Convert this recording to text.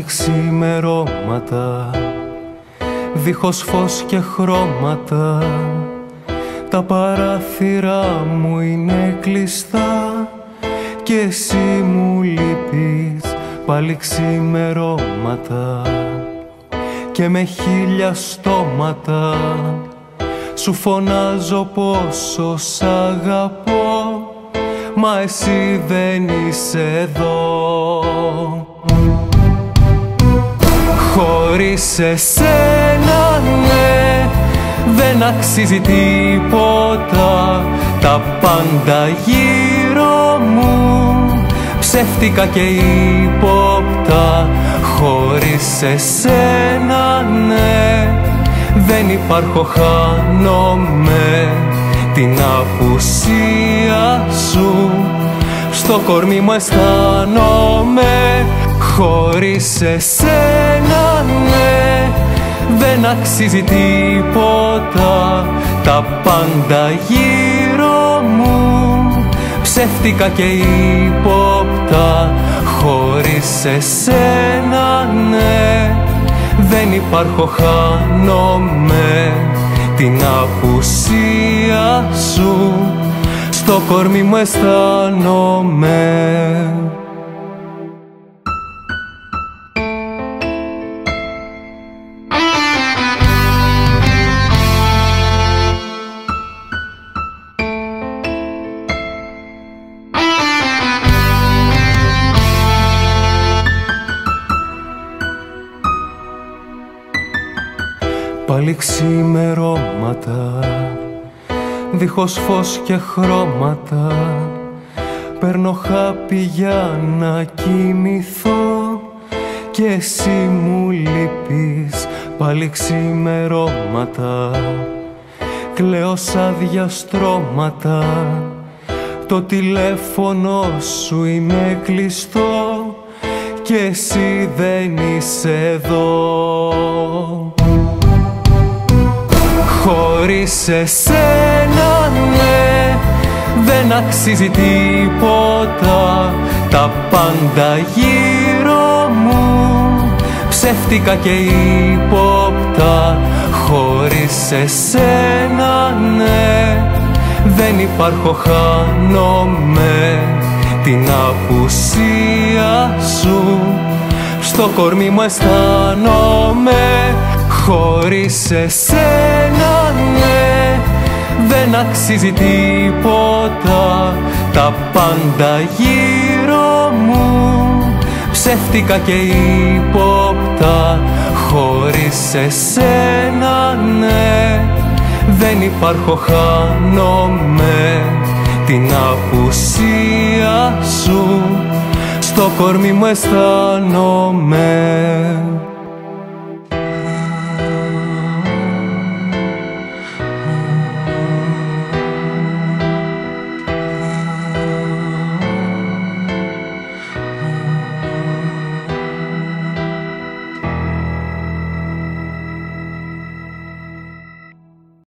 Πάλι ξημερώματα, δίχως φως και χρώματα, τα παράθυρα μου είναι κλειστά και εσύ μου λείπεις. Πάλι ξημερώματα και με χίλια στόματα σου φωνάζω πόσο σ' αγαπώ, μα εσύ δεν είσαι εδώ. Χωρίς εσένα, ναι, δεν αξίζει τίποτα. Τα πάντα γύρω μου ψεύτικα και ύποπτα. Χωρίς εσένα, ναι, δεν υπάρχω, χάνομαι την απουσία σου. Στο κορμί μου αισθάνομαι. Χωρίς εσένα, ναι, δεν αξίζει τίποτα. Τα πάντα γύρω μου ψεύτικα και ύποπτα. Χωρίς εσένα, ναι, δεν υπάρχω, χάνομαι την απουσία σου. Στο κορμί μου αισθάνομαι. Πάλι ξημερώματα, δίχως φως και χρώματα, παίρνω χάπι για να κοιμηθώ και εσύ μου λείπεις. Πάλι ξημερώματα, κλαίω σαν διαστρώματα, το τηλέφωνο σου είναι κλειστό και εσύ δεν είσαι εδώ. Χωρίς εσένα, ναι, δεν αξίζει τίποτα. Τα πάντα γύρω μου ψεύτικα και ύποπτα. Χωρίς εσένα, ναι, δεν υπάρχω, χάνομαι την απουσία σου. Στο κορμί μου αισθάνομαι. Χωρίς εσένα, ναι, δεν αξίζει τίποτα. Τα πάντα γύρω μου ψεύτικα και ύποπτα. Χωρίς εσένα, ναι, δεν υπάρχω, χάνομαι την απουσία σου. Στο κορμί μου αισθάνομαι.